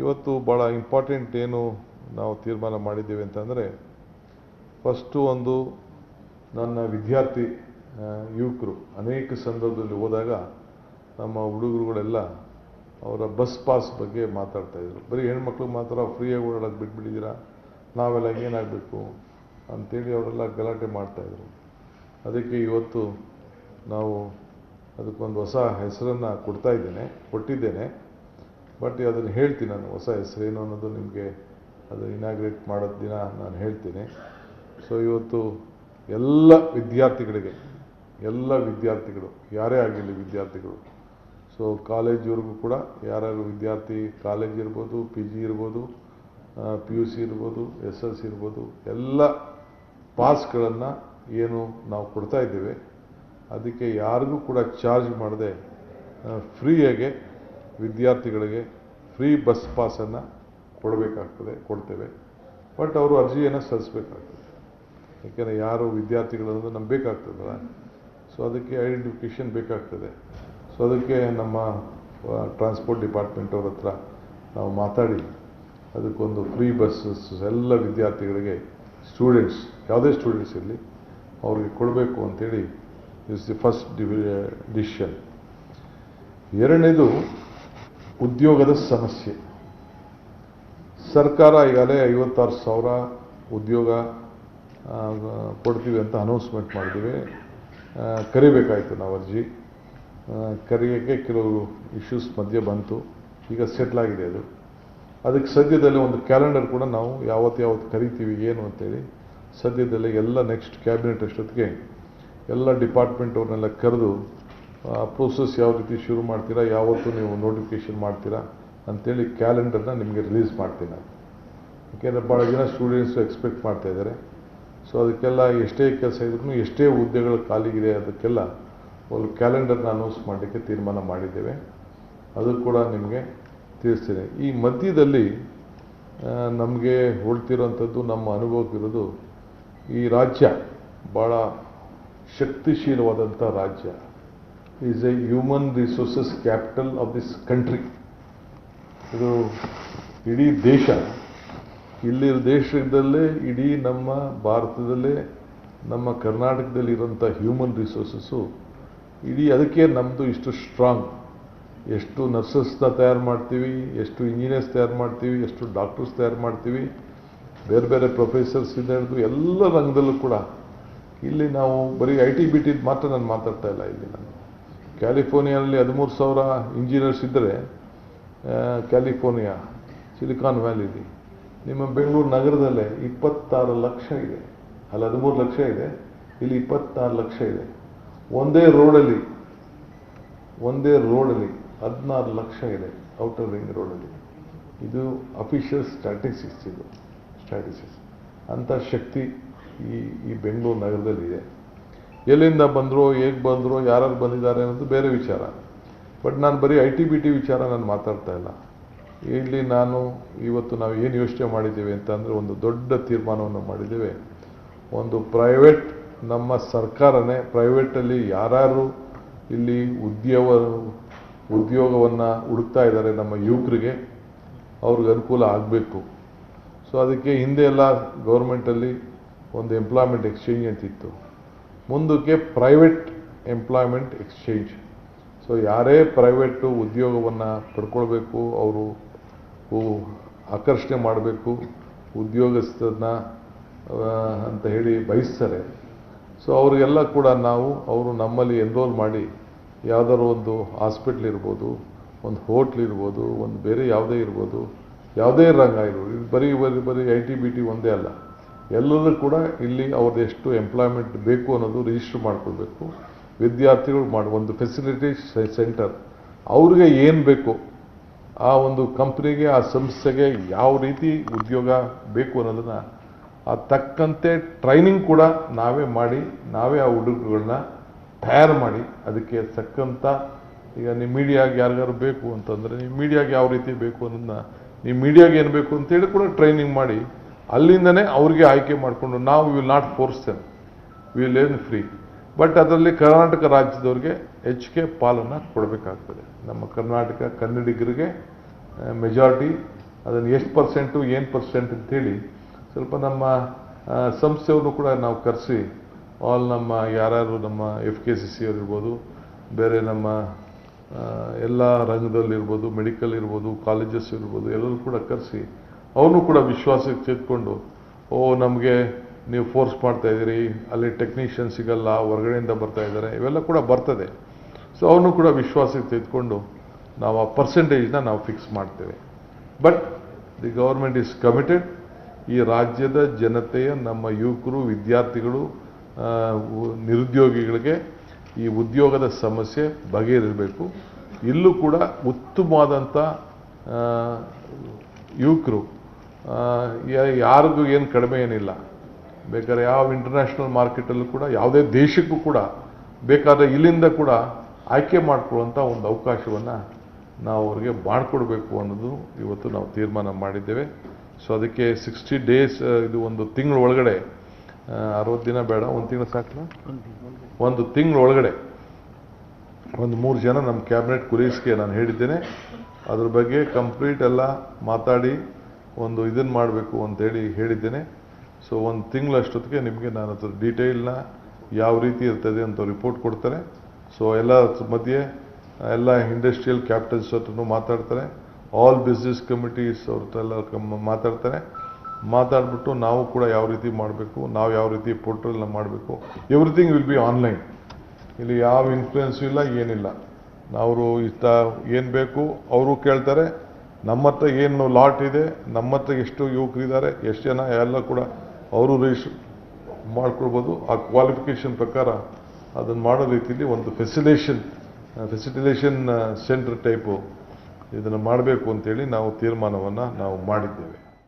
ಇವತ್ತು ಭಾಳ ಇಂಪಾರ್ಟೆಂಟ್ ಏನು ನಾವು ತೀರ್ಮಾನ ಮಾಡಿದ್ದೇವೆ ಅಂತಂದರೆ, ಫಸ್ಟು ಒಂದು ನನ್ನ ವಿದ್ಯಾರ್ಥಿ ಯುವಕರು ಅನೇಕ ಸಂದರ್ಭದಲ್ಲಿ ಹೋದಾಗ ನಮ್ಮ ಹುಡುಗರುಗಳೆಲ್ಲ ಅವರ ಬಸ್ ಪಾಸ್ ಬಗ್ಗೆ ಮಾತಾಡ್ತಾಯಿದ್ರು. ಬರೀ ಹೆಣ್ಮಕ್ಳಿಗೆ ಮಾತ್ರ ಫ್ರೀಯಾಗಿ ಓಡಾಡೋಕ್ಕೆ ಬಿಟ್ಬಿಟ್ಟಿದ್ದೀರಾ, ನಾವೆಲ್ಲ ಏನಾಗಬೇಕು ಅಂಥೇಳಿ ಅವರೆಲ್ಲ ಗಲಾಟೆ ಮಾಡ್ತಾಯಿದ್ರು. ಅದಕ್ಕೆ ಇವತ್ತು ನಾವು ಅದಕ್ಕೊಂದು ಹೊಸ ಹೆಸರನ್ನು ಕೊಟ್ಟಿದ್ದೇನೆ. ಬಟ್ ಅದನ್ನು ಹೇಳ್ತೀನಿ, ನಾನು ಹೊಸ ಹೆಸರೇನು ಅನ್ನೋದು ನಿಮಗೆ ಅದು ಇನಾಗ್ರೇಟ್ ಮಾಡೋದು ದಿನ ನಾನು ಹೇಳ್ತೀನಿ. ಸೊ ಇವತ್ತು ಎಲ್ಲ ವಿದ್ಯಾರ್ಥಿಗಳು ಯಾರೇ ಆಗಿರಲಿ ವಿದ್ಯಾರ್ಥಿಗಳು, ಸೊ ಕಾಲೇಜ್ವರೆಗೂ ಕೂಡ ಯಾರ್ಯಾರು ವಿದ್ಯಾರ್ಥಿ, ಕಾಲೇಜ್ ಇರ್ಬೋದು, PG ಇರ್ಬೋದು, PUC ಇರ್ಬೋದು, SLC ಇರ್ಬೋದು, ಎಲ್ಲ ಪಾಸ್ಗಳನ್ನು ಏನು ನಾವು ಕೊಡ್ತಾ ಇದ್ದೇವೆ, ಅದಕ್ಕೆ ಯಾರಿಗೂ ಕೂಡ ಚಾರ್ಜ್ ಮಾಡದೆ ಫ್ರೀಯಾಗೆ ವಿದ್ಯಾರ್ಥಿಗಳಿಗೆ ಫ್ರೀ ಬಸ್ ಪಾಸನ್ನು ಕೊಡ್ತೇವೆ. ಬಟ್ ಅವರು ಅರ್ಜಿಯನ್ನು ಸಲ್ಲಿಸಬೇಕಾಗ್ತದೆ. ಯಾಕೆಂದರೆ ಯಾರು ವಿದ್ಯಾರ್ಥಿಗಳನ್ನೋದು ನಮ್ಗೆ ಬೇಕಾಗ್ತದಲ್ಲ, ಸೊ ಅದಕ್ಕೆ ಐಡೆಂಟಿಫಿಕೇಷನ್ ಬೇಕಾಗ್ತದೆ. ಸೊ ಅದಕ್ಕೆ ನಮ್ಮ ಟ್ರಾನ್ಸ್ಪೋರ್ಟ್ ಡಿಪಾರ್ಟ್ಮೆಂಟ್ ಅವ್ರ ಹತ್ರ ನಾವು ಮಾತಾಡಿ ಅದಕ್ಕೊಂದು ಫ್ರೀ ಬಸ್ಸಸ್ ಎಲ್ಲ ವಿದ್ಯಾರ್ಥಿಗಳಿಗೆ, ಸ್ಟೂಡೆಂಟ್ಸ್ ಯಾವುದೇ ಸ್ಟೂಡೆಂಟ್ಸ್ ಇರಲಿ ಅವ್ರಿಗೆ ಕೊಡಬೇಕು ಅಂಥೇಳಿ ಇಸ್ ದಿ ಫಸ್ಟ್ ಡಿಸಿಷನ್. ಎರಡನೇದು ಉದ್ಯೋಗದ ಸಮಸ್ಯೆ. ಸರ್ಕಾರ ಈಗಾಗಲೇ 56,000 ಉದ್ಯೋಗ ಕೊಡ್ತೀವಿ ಅಂತ ಅನೌನ್ಸ್ಮೆಂಟ್ ಮಾಡಿದ್ದೀವಿ. ಕರಿಬೇಕಾಯಿತು ನಾವು ಅರ್ಜಿ. ಕರೆಯೋಕ್ಕೆ ಕೆಲವು ಇಶ್ಯೂಸ್ ಮಧ್ಯೆ ಬಂತು, ಈಗ ಸೆಟ್ಲ್ ಆಗಿದೆ ಅದು. ಅದಕ್ಕೆ ಸದ್ಯದಲ್ಲೇ ಒಂದು ಕ್ಯಾಲೆಂಡರ್ ಕೂಡ ನಾವು ಯಾವತ್ತು ಕರಿತೀವಿ ಏನು ಅಂತೇಳಿ ಸದ್ಯದಲ್ಲೇ ಎಲ್ಲ ನೆಕ್ಸ್ಟ್ ಕ್ಯಾಬಿನೆಟ್ ಅಷ್ಟೊತ್ತಿಗೆ ಎಲ್ಲ ಡಿಪಾರ್ಟ್ಮೆಂಟ್ ಅವ್ರನ್ನೆಲ್ಲ ಕರೆದು ಪ್ರೋಸೆಸ್ ಯಾವ ರೀತಿ ಶುರು ಮಾಡ್ತೀರಾ, ಯಾವತ್ತು ನೀವು ನೋಟಿಫಿಕೇಷನ್ ಮಾಡ್ತೀರಾ ಅಂಥೇಳಿ ಕ್ಯಾಲೆಂಡರ್ನ ನಿಮಗೆ ರಿಲೀಸ್ ಮಾಡ್ತೀನಿ ನಾನು. ಯಾಕೆಂದರೆ ಭಾಳ ಜನ ಸ್ಟೂಡೆಂಟ್ಸು ಎಕ್ಸ್ಪೆಕ್ಟ್ ಮಾಡ್ತಾಯಿದ್ದಾರೆ. ಸೊ ಅದಕ್ಕೆಲ್ಲ ಎಷ್ಟೇ ಕೆಲಸ ಇದ್ರೂ, ಎಷ್ಟೇ ಹುದ್ದೆಗಳು ಖಾಲಿಗಿದೆ, ಅದಕ್ಕೆಲ್ಲ ಒಂದು ಕ್ಯಾಲೆಂಡರ್ನ ಅನೌನ್ಸ್ ಮಾಡಲಿಕ್ಕೆ ತೀರ್ಮಾನ ಮಾಡಿದ್ದೇವೆ. ಅದು ಕೂಡ ನಿಮಗೆ ತಿಳಿಸ್ತೀನಿ. ಈ ಮಧ್ಯದಲ್ಲಿ ನಮಗೆ ಹೊಳ್ತಿರೋಂಥದ್ದು, ನಮ್ಮ ಅನುಭವಕ್ಕಿರೋದು, ಈ ರಾಜ್ಯ ಭಾಳ ಶಕ್ತಿಶೀಲವಾದಂಥ ರಾಜ್ಯ. Is A human resources capital of this country. ಇದು ಇಡೀ ದೇಶ, ಇಲ್ಲಿರೋ ದೇಶದಲ್ಲೇ, ಇಡೀ ನಮ್ಮ ಭಾರತದಲ್ಲೇ, ನಮ್ಮ ಕರ್ನಾಟಕದಲ್ಲಿರೋಂಥ ಹ್ಯೂಮನ್ ರಿಸೋರ್ಸಸ್ಸು ಇಡೀ ಅದಕ್ಕೆ ನಮ್ಮದು ಇಷ್ಟು ಸ್ಟ್ರಾಂಗ್. ಎಷ್ಟು ನರ್ಸಸ್ನ ತಯಾರು ಮಾಡ್ತೀವಿ, ಎಷ್ಟು ಇಂಜಿನಿಯರ್ಸ್ ತಯಾರು ಮಾಡ್ತೀವಿ, ಎಷ್ಟು ಡಾಕ್ಟರ್ಸ್ ತಯಾರು ಮಾಡ್ತೀವಿ, ಬೇರೆ ಬೇರೆ ಪ್ರೊಫೆಸರ್ಸಿಂದ ಹಿಡಿದು ಎಲ್ಲ ರಂಗದಲ್ಲೂ ಕೂಡ. ಇಲ್ಲಿ ನಾವು ಬರೀ IT-BT ಮಾತ್ರ ನಾನು ಮಾತಾಡ್ತಾ ಇಲ್ಲ. ಇಲ್ಲಿ ನಾನು ಕ್ಯಾಲಿಫೋರ್ನಿಯಾದಲ್ಲಿ 13,000 ಇಂಜಿನಿಯರ್ಸ್ ಇದ್ದರೆ, ಕ್ಯಾಲಿಫೋರ್ನಿಯಾ ಸಿಲಿಕಾನ್ ವ್ಯಾಲಿಲಿ, ನಿಮ್ಮ ಬೆಂಗಳೂರು ನಗರದಲ್ಲೇ 26 ಲಕ್ಷ ಇದೆ. ಅಲ್ಲಿ 13 ಲಕ್ಷ ಇದೆ, ಇಲ್ಲಿ 26 ಲಕ್ಷ ಇದೆ. ಒಂದೇ ರೋಡಲ್ಲಿ 16 ಲಕ್ಷ ಇದೆ, ಔಟರ್ ರಿಂಗ್ ರೋಡಲ್ಲಿ. ಇದು ಅಫಿಷಿಯಲ್ ಸ್ಟ್ಯಾಟಿಸ್ಟಿಕ್ಸ್. ಅಂಥ ಶಕ್ತಿ ಈ ಬೆಂಗಳೂರು ನಗರದಲ್ಲಿದೆ. ಎಲ್ಲಿಂದ ಬಂದರೋ, ಹೇಗೆ ಬಂದರೋ, ಯಾರು ಬಂದಿದ್ದಾರೆ ಅನ್ನೋದು ಬೇರೆ ವಿಚಾರ. ಬಟ್ ನಾನು ಬರೀ IT-BT ವಿಚಾರ ನಾನು ಮಾತಾಡ್ತಾ ಇಲ್ಲ. ಇಲ್ಲಿ ಇವತ್ತು ನಾವು ಏನು ಯೋಚನೆ ಮಾಡಿದ್ದೇವೆ ಅಂತಂದರೆ, ಒಂದು ದೊಡ್ಡ ತೀರ್ಮಾನವನ್ನು ಮಾಡಿದ್ದೇವೆ. ಒಂದು ಪ್ರೈವೇಟ್, ನಮ್ಮ ಸರ್ಕಾರನೇ ಪ್ರೈವೇಟಲ್ಲಿ ಯಾರು ಇಲ್ಲಿ ಉದ್ಯೋಗವನ್ನು ಹುಡುಕ್ತಾ ಇದ್ದಾರೆ ನಮ್ಮ ಯುವಕರಿಗೆ, ಅವ್ರಿಗೆ ಅನುಕೂಲ ಆಗಬೇಕು. ಸೊ ಅದಕ್ಕೆ ಹಿಂದೆ ಎಲ್ಲ ಗೌರ್ಮೆಂಟಲ್ಲಿ ಒಂದು ಎಂಪ್ಲಾಯ್ಮೆಂಟ್ ಎಕ್ಸ್ಚೇಂಜ್ ಅಂತಿತ್ತು, ಮುಂದಕ್ಕೆ ಪ್ರೈವೇಟ್ ಎಂಪ್ಲಾಯ್ಮೆಂಟ್ ಎಕ್ಸ್ಚೇಂಜ್. ಸೊ ಯಾರೇ ಪ್ರೈವೇಟು ಉದ್ಯೋಗವನ್ನು ಪಡ್ಕೊಳ್ಬೇಕು, ಅವರು ಆಕರ್ಷಣೆ ಮಾಡಬೇಕು ಉದ್ಯೋಗಸ್ಥರನ್ನ ಅಂತ ಹೇಳಿ ಬಯಸ್ತಾರೆ. ಸೊ ಅವರಿಗೆಲ್ಲ ಕೂಡ ಅವರು ನಮ್ಮಲ್ಲಿ ಎನ್ರೋಲ್ ಮಾಡಿ, ಯಾವುದಾದ್ರು ಒಂದು ಹಾಸ್ಪಿಟ್ಲ್ ಇರ್ಬೋದು, ಒಂದು ಹೋಟ್ಲ್ ಇರ್ಬೋದು, ಒಂದು ಬೇರೆ ಯಾವುದೇ ಇರ್ಬೋದು, ಯಾವುದೇ ರಂಗ ಇರ್ಬೋದು, ಬರೀ IT-BT ಒಂದೇ ಅಲ್ಲ, ಎಲ್ಲರೂ ಕೂಡ ಇಲ್ಲಿ ಅವ್ರದ್ದು ಎಷ್ಟು ಎಂಪ್ಲಾಯ್ಮೆಂಟ್ ಬೇಕು ಅನ್ನೋದು ರಿಜಿಸ್ಟರ್ ಮಾಡ್ಕೊಳ್ಬೇಕು. ವಿದ್ಯಾರ್ಥಿಗಳು ಒಂದು ಫೆಸಿಲಿಟಿ ಸೆಂಟರ್, ಅವ್ರಿಗೆ ಏನು ಬೇಕು, ಆ ಒಂದು ಕಂಪ್ನಿಗೆ, ಆ ಸಂಸ್ಥೆಗೆ ಯಾವ ರೀತಿ ಉದ್ಯೋಗ ಬೇಕು ಅನ್ನೋದನ್ನು ತಕ್ಕಂತೆ ಟ್ರೈನಿಂಗ್ ಕೂಡ ನಾವೇ ಮಾಡಿ, ನಾವೇ ಆ ಹುಡುಗರುಗಳನ್ನ ತಯಾರು ಮಾಡಿ, ಅದಕ್ಕೆ ತಕ್ಕಂಥ, ಈಗ ನಿಮ್ಮ ಮೀಡಿಯಾಗೆ ಯಾರಿಗಾರು ಬೇಕು ಅಂತಂದರೆ, ನೀವು ಮೀಡಿಯಾಗೆ ಯಾವ ರೀತಿ ಬೇಕು ಅನ್ನೋದನ್ನ, ನೀವು ಮೀಡಿಯಾಗೆ ಏನು ಬೇಕು ಅಂತೇಳಿ ಕೂಡ ಟ್ರೈನಿಂಗ್ ಮಾಡಿ, ಅಲ್ಲಿಂದನೇ ಅವ್ರಿಗೆ ಆಯ್ಕೆ ಮಾಡಿಕೊಂಡು, ನಾವು will not force them, will learn free. But ಅದರಲ್ಲಿ ಕರ್ನಾಟಕ ರಾಜ್ಯದವ್ರಿಗೆ ಹೆಚ್ಚಿಗೆ ಪಾಲನ್ನು ಕೊಡಬೇಕಾಗ್ತದೆ. ನಮ್ಮ ಕರ್ನಾಟಕ ಕನ್ನಡಿಗರಿಗೆ ಮೆಜಾರಿಟಿ ಅದನ್ನು ಎಷ್ಟು ಪರ್ಸೆಂಟು ಏನು ಪರ್ಸೆಂಟ್ ಅಂತೇಳಿ ಸ್ವಲ್ಪ ನಮ್ಮ ಸಂಸ್ಥೆಯವ್ರನ್ನು ಕೂಡ ನಾವು ಕರೆಸಿ ಆಲ್ ನಮ್ಮ ಯಾರ್ಯಾರು ನಮ್ಮ FKCC ಅವ್ರು ಇರ್ಬೋದು, ಬೇರೆ ನಮ್ಮ ಎಲ್ಲ ರಂಗದಲ್ಲಿರ್ಬೋದು, ಮೆಡಿಕಲ್ ಇರ್ಬೋದು, ಕಾಲೇಜಸ್ ಇರ್ಬೋದು, ಎಲ್ಲರೂ ಕೂಡ ಕರೆಸಿ ಅವನು ಕೂಡ ವಿಶ್ವಾಸಕ್ಕೆ ತೆಗೆದುಕೊಂಡು ನಮಗೆ ನೀವು ಫೋರ್ಸ್ ಮಾಡ್ತಾ ಇದ್ದೀರಿ, ಅಲ್ಲಿ ಟೆಕ್ನಿಷಿಯನ್ ಸಿಗಲ್ಲ, ಹೊರಗಡೆಯಿಂದ ಬರ್ತಾ ಇದ್ದಾರೆ, ಇವೆಲ್ಲ ಕೂಡ ಬರ್ತದೆ. ಸೊ ಅವನು ಕೂಡ ವಿಶ್ವಾಸಕ್ಕೆ ತೆಗೆದುಕೊಂಡು ನಾವು ಆ ಪರ್ಸೆಂಟೇಜ್ನ ನಾವು ಫಿಕ್ಸ್ ಮಾಡ್ತೇವೆ. But the government is committed. ಈ ರಾಜ್ಯದ ಜನತೆಯ ನಮ್ಮ ಯುವಕರು, ವಿದ್ಯಾರ್ಥಿಗಳು, ನಿರುದ್ಯೋಗಿಗಳಿಗೆ ಈ ಉದ್ಯೋಗದ ಸಮಸ್ಯೆ ಬಗೆಹರಿಸಬೇಕು. ಇಲ್ಲೂ ಕೂಡ ಉತ್ತಮವಾದಂಥ ಯುವಕರು, ಯಾರಿಗೂ ಏನು ಕಡಿಮೆ ಏನಿಲ್ಲ. ಬೇಕಾದ್ರೆ ಯಾವ ಇಂಟರ್ನ್ಯಾಷನಲ್ ಮಾರ್ಕೆಟಲ್ಲೂ ಕೂಡ ಯಾವುದೇ ದೇಶಕ್ಕೂ ಕೂಡ ಬೇಕಾದರೆ ಇಲ್ಲಿಂದ ಕೂಡ ಆಯ್ಕೆ ಮಾಡಿಕೊಳ್ಳುವಂಥ ಒಂದು ಅವಕಾಶವನ್ನು ನಾವು ಅವ್ರಿಗೆ ಮಾಡಿಕೊಡ್ಬೇಕು ಅನ್ನೋದು ಇವತ್ತು ನಾವು ತೀರ್ಮಾನ ಮಾಡಿದ್ದೇವೆ. ಸೊ ಅದಕ್ಕೆ 60 days, ಇದು ಒಂದು ತಿಂಗಳ ಒಳಗಡೆ, 60 ದಿನ ಬೇಡ, ಒಂದು ತಿಂಗಳು ಸಾಕಲ್ಲ, ಒಂದು ತಿಂಗಳ ಒಳಗಡೆ ಒಂದು 3 ಜನ ನಮ್ಮ ಕ್ಯಾಬಿನೆಟ್ ಕುಲೀಸ್ಗೆ ನಾನು ಹೇಳಿದ್ದೇನೆ. ಅದ್ರ ಬಗ್ಗೆ ಕಂಪ್ಲೀಟ್ ಎಲ್ಲ ಮಾತಾಡಿ ಒಂದು ಇದನ್ನು ಮಾಡಬೇಕು ಅಂತೇಳಿ ಹೇಳಿದ್ದೇನೆ. ಸೊ ಒಂದು ತಿಂಗಳಷ್ಟೊತ್ತಿಗೆ ನಿಮಗೆ ನಾನು ಅದ್ರ ಡೀಟೇಲ್ನ ಯಾವ ರೀತಿ ಇರ್ತದೆ ಅಂತ ರಿಪೋರ್ಟ್ ಕೊಡ್ತಾರೆ. ಸೊ ಎಲ್ಲ ಮಧ್ಯೆ ಎಲ್ಲ ಇಂಡಸ್ಟ್ರಿಯಲ್ ಕ್ಯಾಪಿಟಲ್ಸ್ ಹತ್ರನೂ ಮಾತಾಡ್ತಾರೆ, ಆಲ್ ಬಿಸ್ನೆಸ್ ಕಮಿಟೀಸ್ ಅವ್ರತ್ತೆಲ್ಲ ಮಾತಾಡ್ತಾರೆ. ಮಾತಾಡ್ಬಿಟ್ಟು ನಾವು ಕೂಡ ಯಾವ ರೀತಿ ಮಾಡಬೇಕು, ನಾವು ಯಾವ ರೀತಿ ಪೋರ್ಟಲ್ನ ಮಾಡಬೇಕು, ಎವ್ರಿಥಿಂಗ್ ವಿಲ್ ಬಿ ಆನ್ಲೈನ್. ಇಲ್ಲಿ ಯಾವ ಇನ್ಫ್ಲೂಯೆನ್ಸು ಇಲ್ಲ, ಏನಿಲ್ಲ. ನಾವು ಇಷ್ಟ ಏನು ಬೇಕು ಅವರು ಕೇಳ್ತಾರೆ, ನಮ್ಮ ಹತ್ರ ಏನು ಲಾಟ್ ಇದೆ, ನಮ್ಮ ಹತ್ರ ಎಷ್ಟು ಯುವಕರಿದ್ದಾರೆ, ಎಷ್ಟು ಜನ, ಎಲ್ಲ ಕೂಡ ಅವರು ರಿಜಿಸ್ಟರ್ ಮಾಡ್ಕೊಳ್ಬೋದು. ಆ ಕ್ವಾಲಿಫಿಕೇಷನ್ ಪ್ರಕಾರ ಅದನ್ನು ಮಾಡೋ ರೀತಿಯಲ್ಲಿ ಒಂದು ಫೆಸಿಲಿಟೇಷನ್ ಸೆಂಟರ್ ಟೈಪು ಇದನ್ನು ಮಾಡಬೇಕು ಅಂತೇಳಿ ನಾವು ತೀರ್ಮಾನವನ್ನು ನಾವು ಮಾಡಿದ್ದೇವೆ.